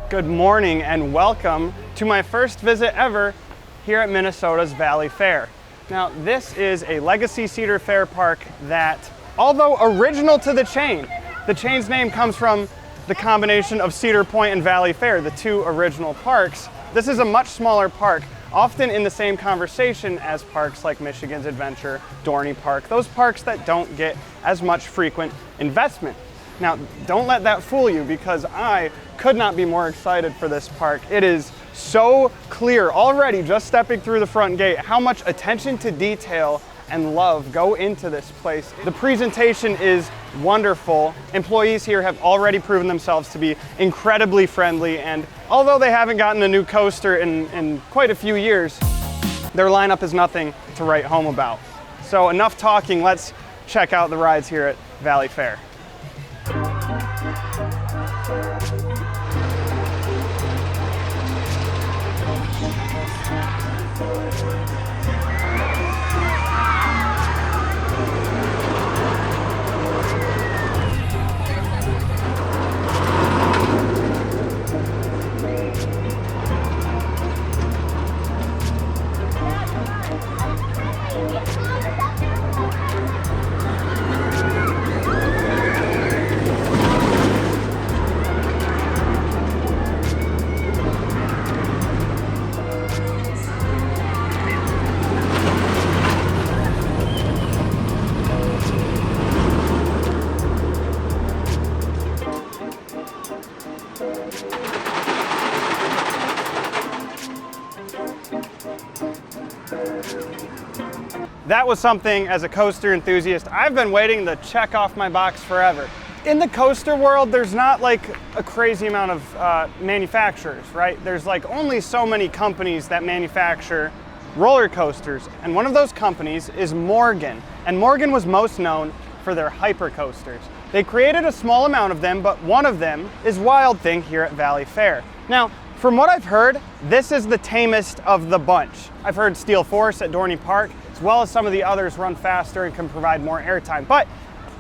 Good morning and welcome to my first visit ever here at Minnesota's Valleyfair. Now, this is a legacy Cedar Fair park that, although original to the chain's name comes from the combination of Cedar Point and Valleyfair, the two original parks. This is a much smaller park, often in the same conversation as parks like Michigan's Adventure, Dorney Park, those parks that don't get as much frequent investment. Now, don't let that fool you, because I could not be more excited for this park. It is so clear already, just stepping through the front gate, how much attention to detail and love go into this place. The presentation is wonderful. Employees here have already proven themselves to be incredibly friendly, and although they haven't gotten a new coaster in quite a few years, their lineup is nothing to write home about. So enough talking, let's check out the rides here at Valleyfair. That was something, as a coaster enthusiast, I've been waiting to check off my box forever. In the coaster world, there's not like a crazy amount of manufacturers, right? There's like only so many companies that manufacture roller coasters, and one of those companies is Morgan. And Morgan was most known for their hyper coasters. They created a small amount of them, but one of them is Wild Thing here at Valleyfair. Now, from what I've heard, this is the tamest of the bunch. I've heard Steel Force at Dorney Park, as well as some of the others, run faster and can provide more airtime. But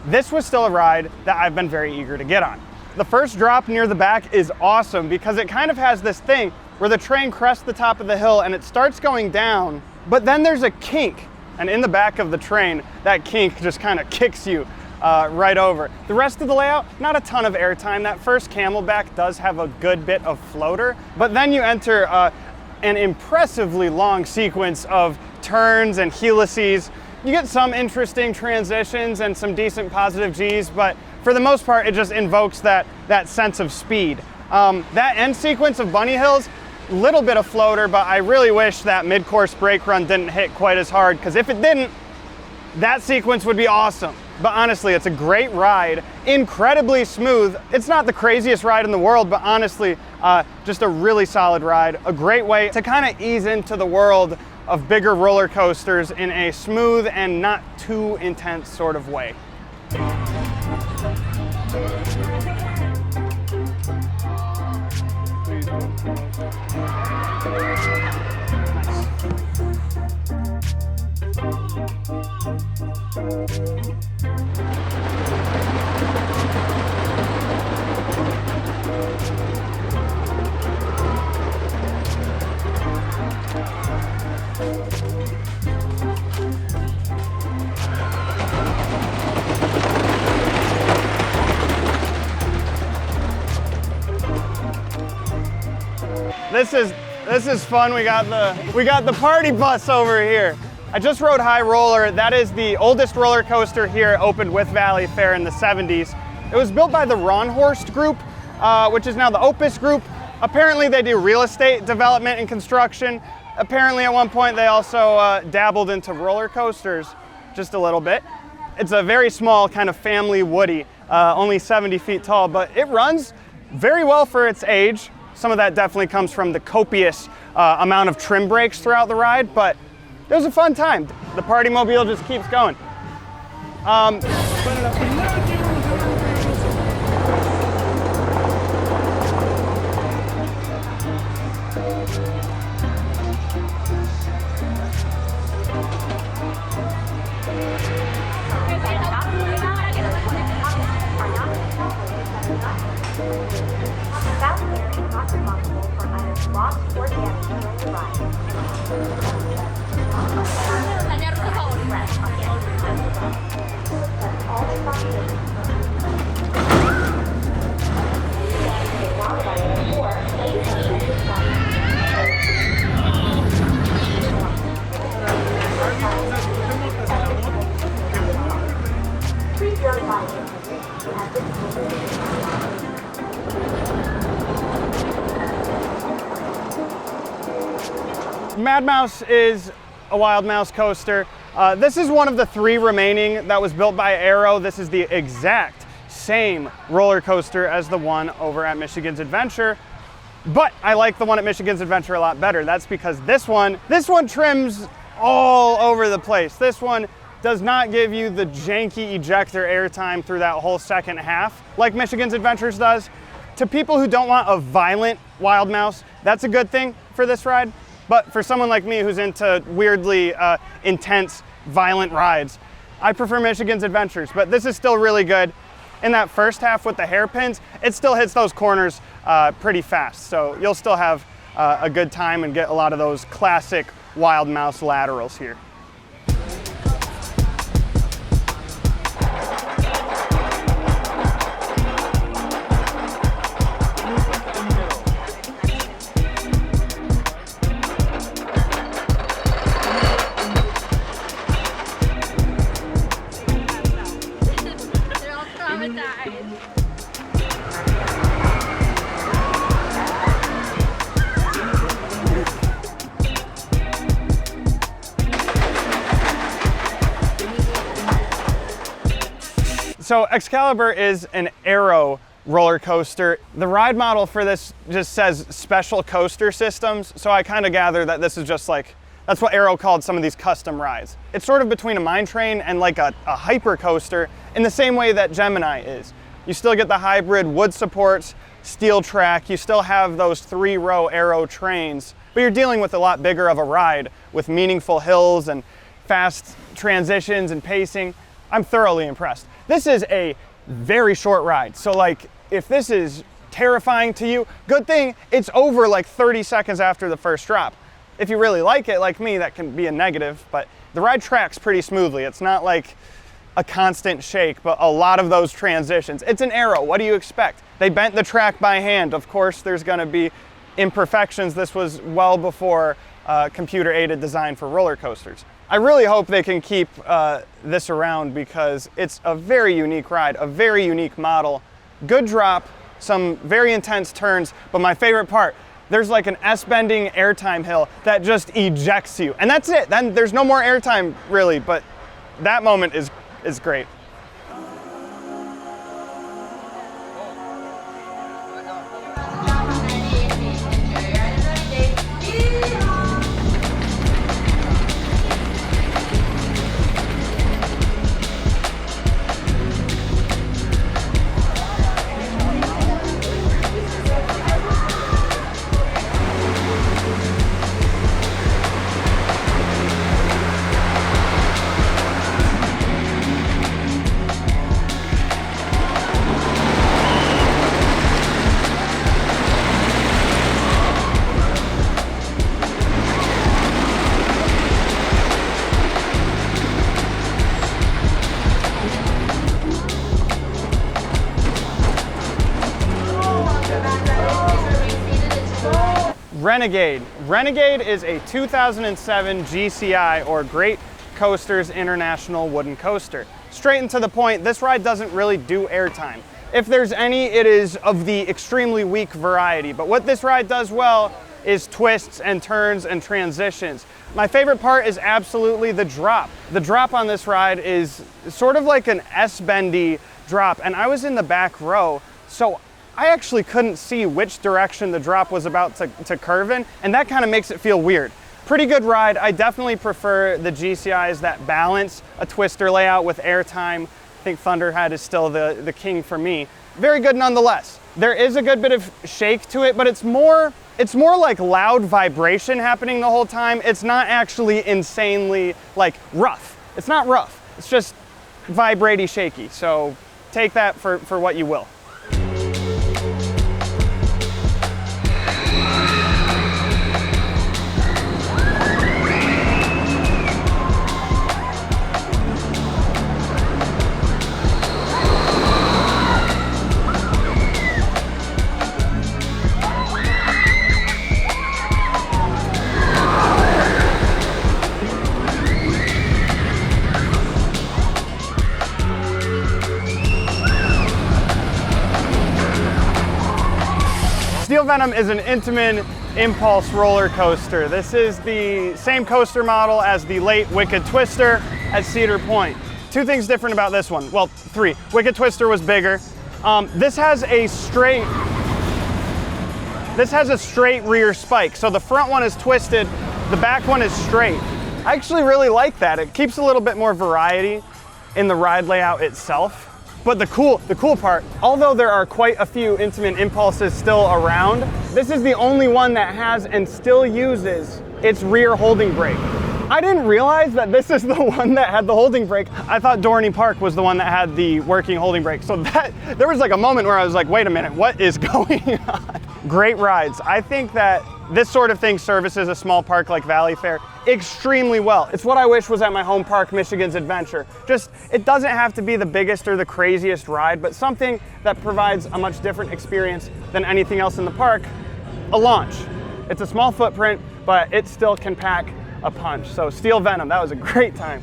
this was still a ride that I've been very eager to get on. The first drop near the back is awesome because it kind of has this thing where the train crests the top of the hill and it starts going down, but then there's a kink. And in the back of the train, that kink just kind of kicks you right over. The rest of the layout, not a ton of airtime. That first camelback does have a good bit of floater, but then you enter an impressively long sequence of turns and helices. You get some interesting transitions and some decent positive Gs, but for the most part, it just invokes that sense of speed. That end sequence of bunny hills, little bit of floater, but I really wish that mid-course brake run didn't hit quite as hard, because if it didn't, that sequence would be awesome. But honestly, it's a great ride, incredibly smooth. It's not the craziest ride in the world, but honestly, just a really solid ride. A great way to kind of ease into the world of bigger roller coasters in a smooth and not too intense sort of way. This is fun. We got the party bus over here. I just rode High Roller. That is the oldest roller coaster here, opened with Valleyfair in the 70s. It was built by the Ronhorst Group, which is now the Opus Group. Apparently they do real estate development and construction. Apparently at one point they also dabbled into roller coasters just a little bit. It's a very small kind of family Woody, only 70 feet tall, but it runs very well for its age. Some of that definitely comes from the copious amount of trim brakes throughout the ride, but it was a fun time. The party mobile just keeps going. Mad Mouse is a Wild Mouse coaster. This is one of the 3 remaining that was built by Arrow. This is the exact same roller coaster as the one over at Michigan's Adventure, but I like the one at Michigan's Adventure a lot better. That's because this one trims all over the place. This one does not give you the janky ejector airtime through that whole second half like Michigan's Adventures does. To people who don't want a violent Wild Mouse, that's a good thing for this ride. But for someone like me who's into weirdly intense, violent rides, I prefer Michigan's Adventures, but this is still really good. In that first half with the hairpins, it still hits those corners pretty fast. So you'll still have a good time and get a lot of those classic Wild Mouse laterals here. So Excalibur is an Arrow roller coaster. The ride model for this just says special coaster systems, so I kind of gather that this is just like, that's what Arrow called some of these custom rides. It's sort of between a mine train and like a hyper coaster in the same way that Gemini is. You still get the hybrid wood supports, steel track, you still have those 3-row Arrow trains, but you're dealing with a lot bigger of a ride with meaningful hills and fast transitions and pacing. I'm thoroughly impressed. This is a very short ride, so like if this is terrifying to you, good thing it's over like 30 seconds after the first drop. If you really like it, like me, that can be a negative, but the ride tracks pretty smoothly. It's not like a constant shake, but a lot of those transitions. It's an Arrow, what do you expect? They bent the track by hand. Of course, there's gonna be imperfections. This was well before computer-aided design for roller coasters. I really hope they can keep this around because it's a very unique ride, a very unique model. Good drop, some very intense turns, but my favorite part, there's like an S-bending airtime hill that just ejects you. And that's it, then there's no more airtime really, but that moment is great. Renegade. Renegade is a 2007 GCI, or Great Coasters International wooden coaster. Straight and to the point, this ride doesn't really do airtime. If there's any, it is of the extremely weak variety, but what this ride does well is twists and turns and transitions. My favorite part is absolutely the drop. The drop on this ride is sort of like an S-bendy drop, and I was in the back row, so I actually couldn't see which direction the drop was about to curve in, and that kind of makes it feel weird. Pretty good ride. I definitely prefer the GCIs that balance a twister layout with airtime. I think Thunderhead is still the king for me. Very good nonetheless. There is a good bit of shake to it, but it's more like loud vibration happening the whole time. It's not actually insanely like rough. It's not rough. It's just vibraty shaky. So take that for what you will. Venom is an Intamin Impulse roller coaster. This is the same coaster model as the late Wicked Twister at Cedar Point. Two things different about this one. Well, three. Wicked Twister was bigger. This has a straight rear spike. So the front one is twisted, the back one is straight. I actually really like that. It keeps a little bit more variety in the ride layout itself. But the cool part, although there are quite a few Intamin Impulses still around, this is the only one that has and still uses its rear holding brake. I didn't realize that this is the one that had the holding brake. I thought Dorney Park was the one that had the working holding brake. So there was like a moment where I was like, wait a minute, what is going on? Great rides. I think that this sort of thing services a small park like Valleyfair extremely well. It's what I wish was at my home park, Michigan's Adventure. Just, it doesn't have to be the biggest or the craziest ride, but something that provides a much different experience than anything else in the park, a launch. It's a small footprint, but it still can pack a punch. So Steel Venom, that was a great time.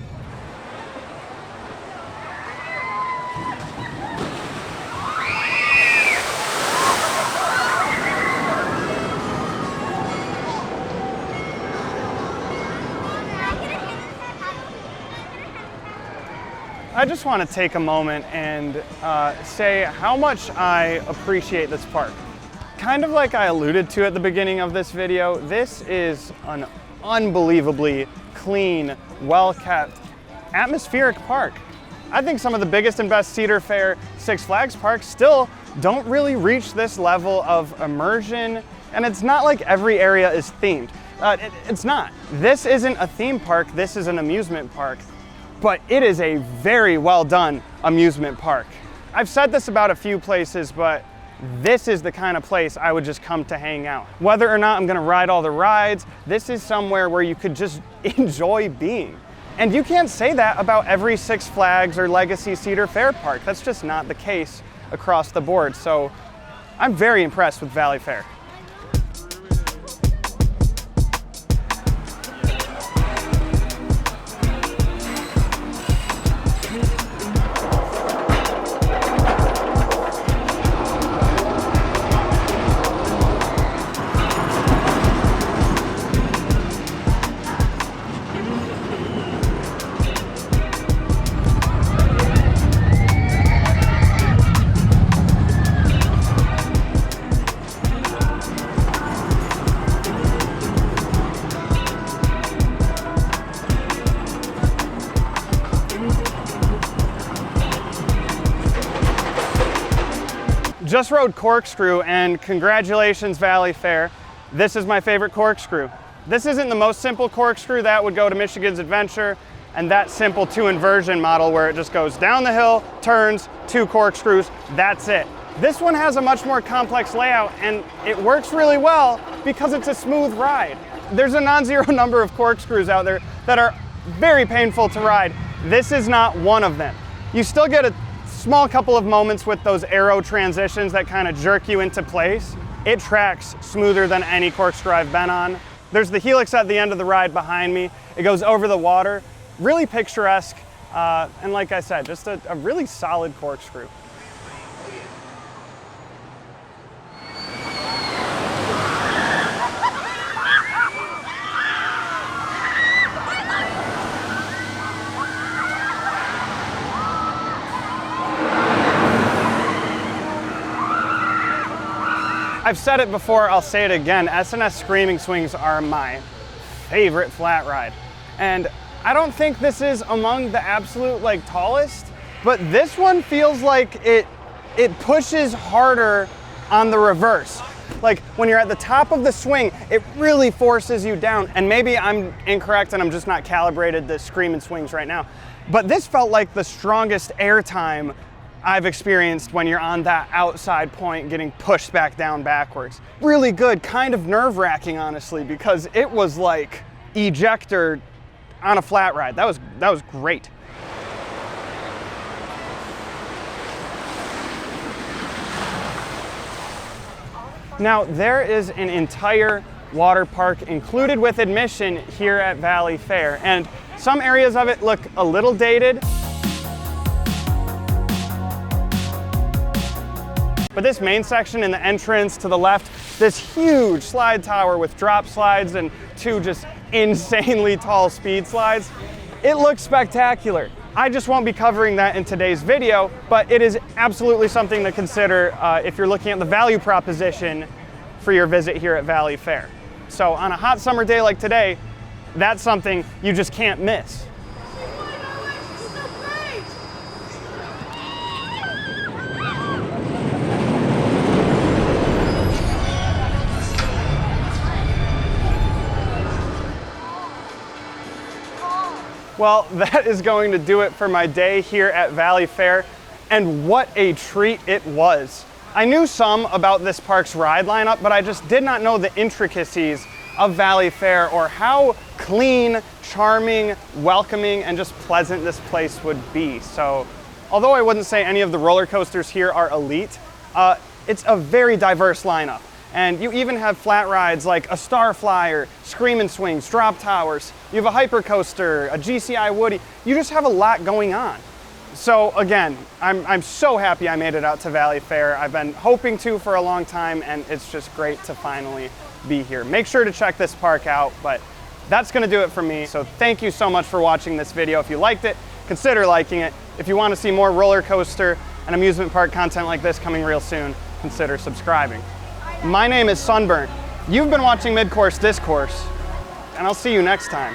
I just want to take a moment and say how much I appreciate this park. Kind of like I alluded to at the beginning of this video, this is an unbelievably clean, well-kept, atmospheric park. I think some of the biggest and best Cedar Fair Six Flags parks still don't really reach this level of immersion, and it's not like every area is themed. It's not. This isn't a theme park, this is an amusement park. But it is a very well done amusement park. I've said this about a few places, but this is the kind of place I would just come to hang out. Whether or not I'm gonna ride all the rides, this is somewhere where you could just enjoy being. And you can't say that about every Six Flags or Legacy Cedar Fair park. That's just not the case across the board. So I'm very impressed with Valleyfair. Just rode Corkscrew, and congratulations Valleyfair. This is my favorite Corkscrew. This isn't the most simple Corkscrew. That would go to Michigan's Adventure, and that simple 2-inversion model where it just goes down the hill, turns, 2 corkscrews, that's it. This one has a much more complex layout, and it works really well because it's a smooth ride. There's a non-zero number of corkscrews out there that are very painful to ride. This is not one of them. You still get a small couple of moments with those arrow transitions that kind of jerk you into place. It tracks smoother than any corkscrew I've been on. There's the helix at the end of the ride behind me. It goes over the water. Really picturesque, and like I said, just a really solid corkscrew. I've said it before, I'll say it again, SNS Screaming Swings are my favorite flat ride. And I don't think this is among the absolute tallest, but this one feels like it pushes harder on the reverse. Like when you're at the top of the swing, it really forces you down. And maybe I'm incorrect and I'm just not calibrated the Screaming Swings right now. But this felt like the strongest air time I've experienced when you're on that outside point getting pushed back down backwards. Really good, kind of nerve-wracking honestly, because it was like ejector on a flat ride. That was great. Now there is an entire water park included with admission here at Valleyfair, and some areas of it look a little dated. But this main section in the entrance to the left this huge slide tower with drop slides and 2 just insanely tall speed slides. It looks spectacular. I just won't be covering that in today's video, but it is absolutely something to consider if you're looking at the value proposition for your visit here at Valleyfair. So on a hot summer day like today, that's something you just can't miss. Well, that is going to do it for my day here at Valleyfair, and what a treat it was. I knew some about this park's ride lineup, but I just did not know the intricacies of Valleyfair or how clean, charming, welcoming, and just pleasant this place would be. So, although I wouldn't say any of the roller coasters here are elite, it's a very diverse lineup. And you even have flat rides like a Star Flyer, Screaming Swings, drop towers. You have a hyper coaster, a GCI Woody. You just have a lot going on. So again, I'm so happy I made it out to Valleyfair. I've been hoping to for a long time, and it's just great to finally be here. Make sure to check this park out, but that's gonna do it for me. So thank you so much for watching this video. If you liked it, consider liking it. If you want to see more roller coaster and amusement park content like this coming real soon, consider subscribing. My name is Sunburnt. You've been watching Mid-Course Discourse, and I'll see you next time.